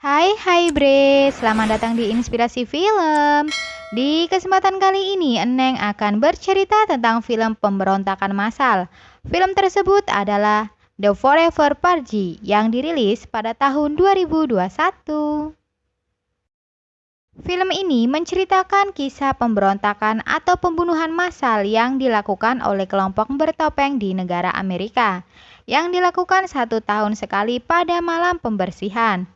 Hai Bre, selamat datang di Inspirasi Film. Di kesempatan kali ini, Eneng akan bercerita tentang film pemberontakan massal. Film tersebut adalah The Forever Party yang dirilis pada tahun 2021. Film ini menceritakan kisah pemberontakan atau pembunuhan massal yang dilakukan oleh kelompok bertopeng di negara Amerika, yang dilakukan 1 tahun sekali pada malam pembersihan.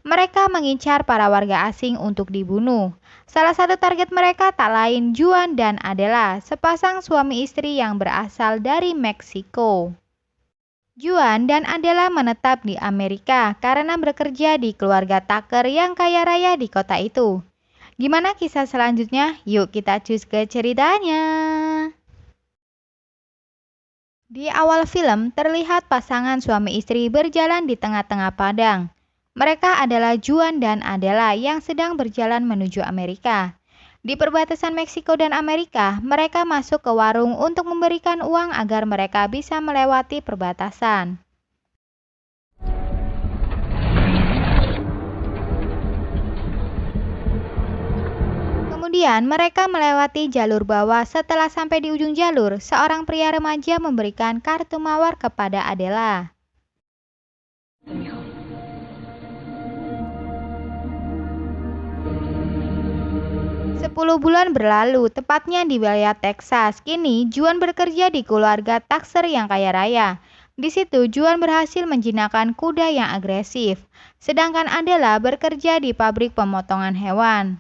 Mereka mengincar para warga asing untuk dibunuh. Salah satu target mereka tak lain Juan dan Adela, sepasang suami istri yang berasal dari Meksiko. Juan dan Adela menetap di Amerika karena bekerja di keluarga Tucker yang kaya raya di kota itu. Gimana kisah selanjutnya? Yuk kita cus ke ceritanya. Di awal film terlihat pasangan suami istri berjalan di tengah-tengah padang. Mereka adalah Juan dan Adela yang sedang berjalan menuju Amerika. Di perbatasan Meksiko dan Amerika, mereka masuk ke warung untuk memberikan uang agar mereka bisa melewati perbatasan. Kemudian mereka melewati jalur bawah. Setelah sampai di ujung jalur, seorang pria remaja memberikan kartu mawar kepada Adela. 10 bulan berlalu, tepatnya di wilayah Texas. Kini, Juan bekerja di keluarga Tucker yang kaya raya. Di situ, Juan berhasil menjinakkan kuda yang agresif, sedangkan Adela bekerja di pabrik pemotongan hewan.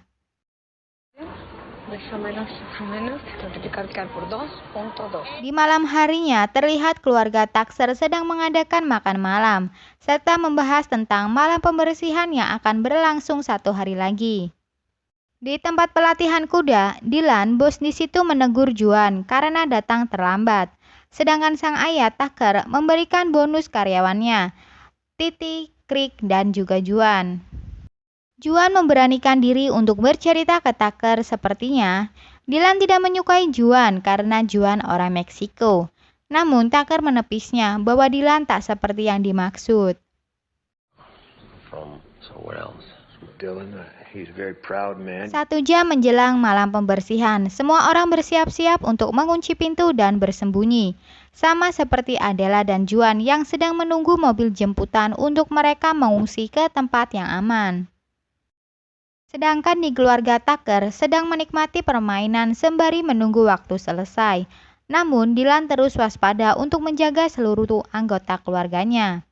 Di malam harinya, terlihat keluarga Tucker sedang mengadakan makan malam, serta membahas tentang malam pembersihan yang akan berlangsung 1 hari lagi. Di tempat pelatihan kuda, Dylan, bos di situ menegur Juan karena datang terlambat. Sedangkan sang ayah Tucker memberikan bonus karyawannya, Titi, Crick, dan juga Juan. Juan memberanikan diri untuk bercerita ke Tucker. Sepertinya Dylan tidak menyukai Juan karena Juan orang Meksiko. Namun Tucker menepisnya bahwa Dylan tak seperti yang dimaksud. He's a very proud man. 1 jam menjelang malam pembersihan, semua orang bersiap-siap untuk mengunci pintu dan bersembunyi. Sama seperti Adela dan Juan yang sedang menunggu mobil jemputan untuk mereka mengungsi ke tempat yang aman. Sedangkan di keluarga Tucker sedang menikmati permainan sembari menunggu waktu selesai. Namun Dylan terus waspada untuk menjaga seluruh anggota keluarganya.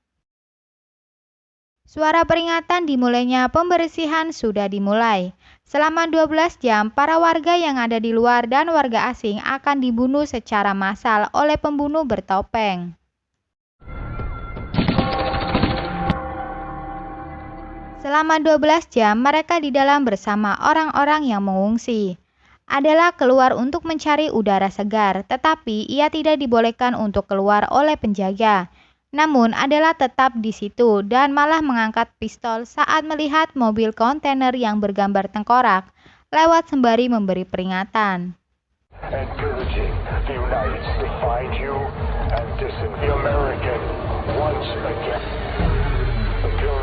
Suara peringatan dimulainya pembersihan sudah dimulai. Selama 12 jam, para warga yang ada di luar dan warga asing akan dibunuh secara massal oleh pembunuh bertopeng. Selama 12 jam, mereka di dalam bersama orang-orang yang mengungsi. Adela keluar untuk mencari udara segar, tetapi ia tidak dibolehkan untuk keluar oleh penjaga. Namun Adela tetap di situ dan malah mengangkat pistol saat melihat mobil kontainer yang bergambar tengkorak lewat sembari memberi peringatan.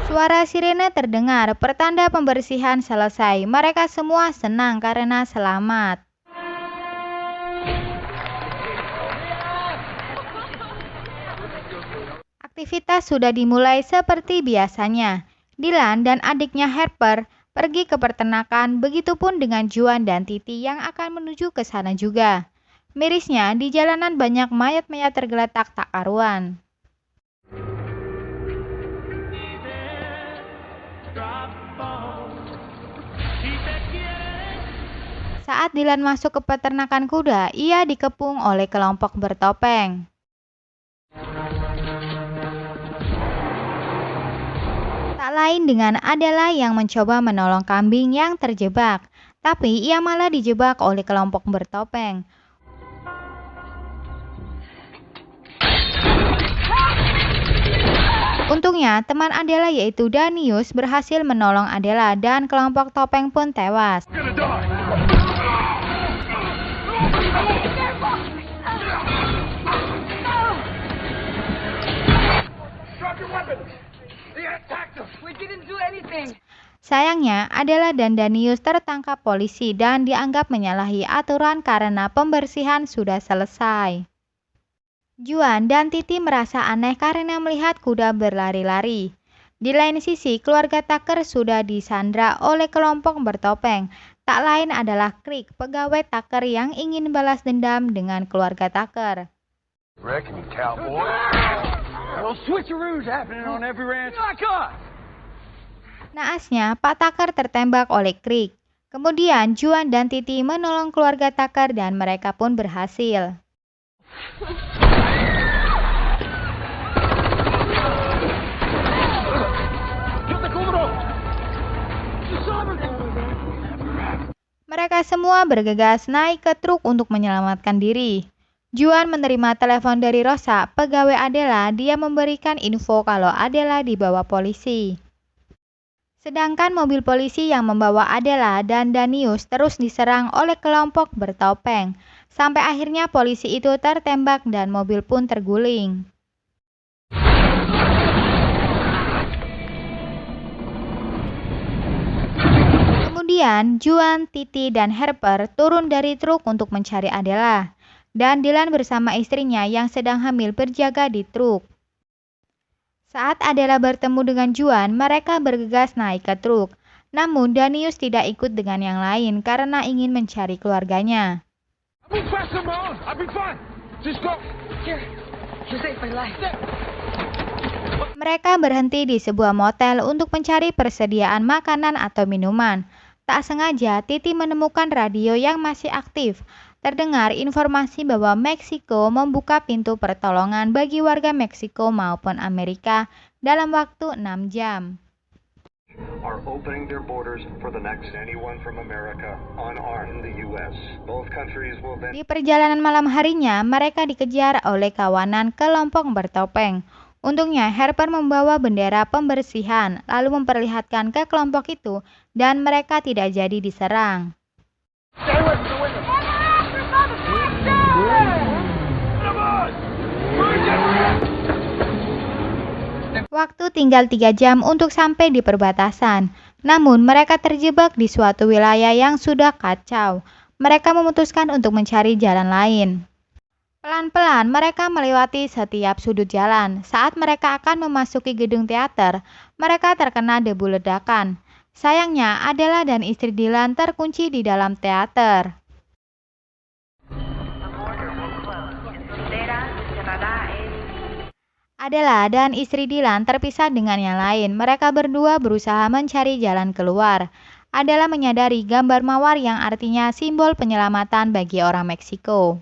Suara sirene terdengar, pertanda pembersihan selesai. Mereka semua senang karena selamat. Aktivitas sudah dimulai seperti biasanya. Dylan dan adiknya Harper pergi ke peternakan, begitupun dengan Juan dan Titi yang akan menuju ke sana juga. Mirisnya, di jalanan banyak mayat-mayat tergeletak tak karuan. Saat Dylan masuk ke peternakan kuda, ia dikepung oleh kelompok bertopeng. Tak lain dengan Adela yang mencoba menolong kambing yang terjebak, tapi ia malah dijebak oleh kelompok bertopeng. Untungnya, teman Adela yaitu Danius berhasil menolong Adela dan kelompok topeng pun tewas. Sayangnya, Adela dan Danius tertangkap polisi dan dianggap menyalahi aturan karena pembersihan sudah selesai. Juan dan Titi merasa aneh karena melihat kuda berlari-lari. Di lain sisi, keluarga Tucker sudah disandra oleh kelompok bertopeng. Tak lain adalah Crick, pegawai Tucker yang ingin balas dendam dengan keluarga Tucker. Naasnya, Pak Tucker tertembak oleh Crick. Kemudian, Juan dan Titi menolong keluarga Tucker dan mereka pun berhasil. Mereka semua bergegas naik ke truk untuk menyelamatkan diri. Juan menerima telepon dari Rosa, pegawai Adela. Dia memberikan info kalau Adela dibawa polisi. Sedangkan mobil polisi yang membawa Adela dan Danius terus diserang oleh kelompok bertopeng. Sampai akhirnya polisi itu tertembak dan mobil pun terguling. Kemudian, Juan, Titi, dan Harper turun dari truk untuk mencari Adela. Dan Dylan bersama istrinya yang sedang hamil berjaga di truk. Saat Adela bertemu dengan Juan, mereka bergegas naik ke truk. Namun, Danius tidak ikut dengan yang lain karena ingin mencari keluarganya. Mereka berhenti di sebuah motel untuk mencari persediaan makanan atau minuman. Tak sengaja, Titi menemukan radio yang masih aktif. Terdengar informasi bahwa Meksiko membuka pintu pertolongan bagi warga Meksiko maupun Amerika dalam waktu 6 jam. Di perjalanan malam harinya, mereka dikejar oleh kawanan kelompok bertopeng. Untungnya, Harper membawa bendera pembersihan, lalu memperlihatkan ke kelompok itu, dan mereka tidak jadi diserang. Waktu tinggal 3 jam untuk sampai di perbatasan. Namun, mereka terjebak di suatu wilayah yang sudah kacau. Mereka memutuskan untuk mencari jalan lain. Pelan-pelan mereka melewati setiap sudut jalan. Saat mereka akan memasuki gedung teater, mereka terkena debu ledakan. Sayangnya, Adela dan istri Dylan terkunci di dalam teater. Adela dan istri Dylan terpisah dengan yang lain. Mereka berdua berusaha mencari jalan keluar. Adela menyadari gambar mawar yang artinya simbol penyelamatan bagi orang Meksiko.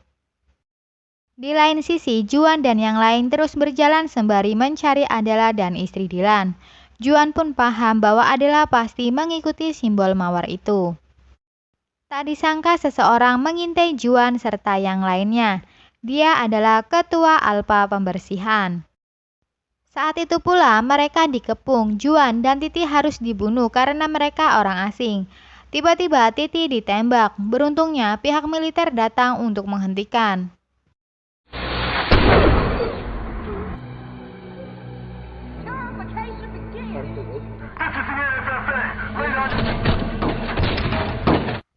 Di lain sisi, Juan dan yang lain terus berjalan sembari mencari Adela dan istri Dylan. Juan pun paham bahwa Adela pasti mengikuti simbol mawar itu. Tak disangka seseorang mengintai Juan serta yang lainnya. Dia adalah ketua Alpha pembersihan. Saat itu pula mereka dikepung. Juan dan Titi harus dibunuh karena mereka orang asing. Tiba-tiba Titi ditembak. Beruntungnya pihak militer datang untuk menghentikan.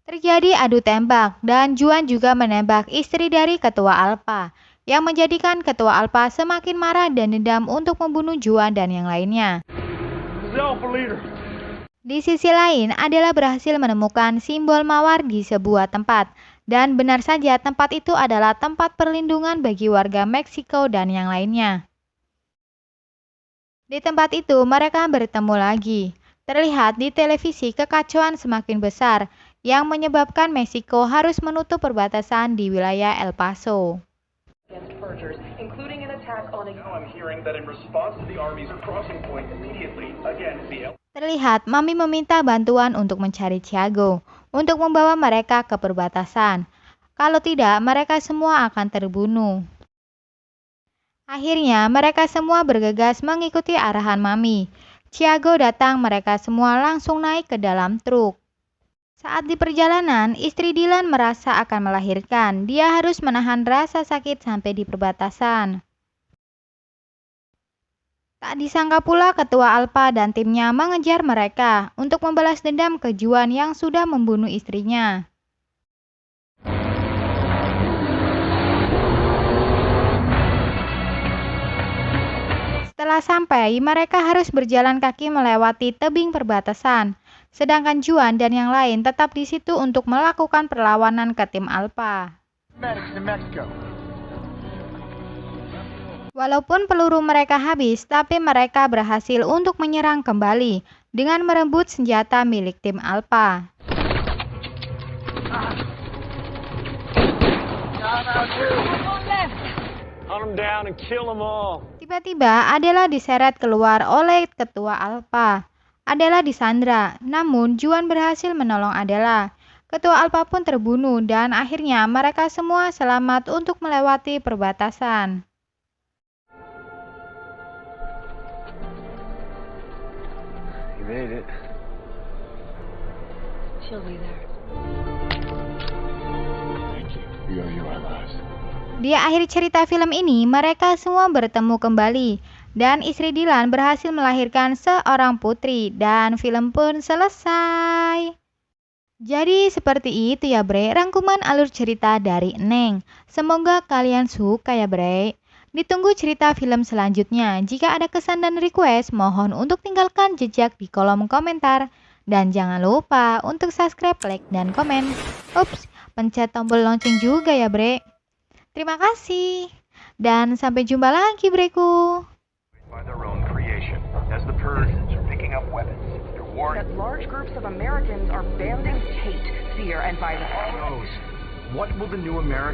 Terjadi adu tembak dan Juan juga menembak istri dari ketua Alpha, yang menjadikan ketua Alpha semakin marah dan dendam untuk membunuh Juan dan yang lainnya. Di sisi lain, Adela berhasil menemukan simbol mawar di sebuah tempat, dan benar saja tempat itu adalah tempat perlindungan bagi warga Meksiko dan yang lainnya. Di tempat itu mereka bertemu lagi. Terlihat di televisi kekacauan semakin besar yang menyebabkan Meksiko harus menutup perbatasan di wilayah El Paso. Terlihat Mami meminta bantuan untuk mencari Thiago untuk membawa mereka ke perbatasan. Kalau tidak, mereka semua akan terbunuh. Akhirnya, mereka semua bergegas mengikuti arahan Mami. Thiago datang, mereka semua langsung naik ke dalam truk. Saat di perjalanan, istri Dylan merasa akan melahirkan. Dia harus menahan rasa sakit sampai di perbatasan. Tak disangka pula Ketua Alpha dan timnya mengejar mereka untuk membalas dendam ke Juan yang sudah membunuh istrinya. Setelah sampai, mereka harus berjalan kaki melewati tebing perbatasan. Sedangkan Juan dan yang lain tetap di situ untuk melakukan perlawanan ke tim Alpha. Walaupun peluru mereka habis, tapi mereka berhasil untuk menyerang kembali dengan merebut senjata milik tim Alpha. Tiba-tiba Adela diseret keluar oleh Ketua Alpha. Adela disandra, namun Juan berhasil menolong Adela. Ketua Alpha pun terbunuh dan akhirnya mereka semua selamat untuk melewati perbatasan. You made it. She'll be there. Thank you. We owe you our lives. Di akhir cerita film ini, mereka semua bertemu kembali dan istri Dylan berhasil melahirkan seorang putri dan film pun selesai. Jadi seperti itu ya bre, rangkuman alur cerita dari Eneng. Semoga kalian suka ya bre. Ditunggu cerita film selanjutnya. Jika ada kesan dan request, mohon untuk tinggalkan jejak di kolom komentar. Dan jangan lupa untuk subscribe, like, dan komen. Ups, pencet tombol lonceng juga ya bre. Terima kasih. Dan sampai jumpa lagi breku. By their own creation, as the Persians are picking up weapons, they're warning That large groups of Americans are banding hate, fear, and violence. knows what will the new American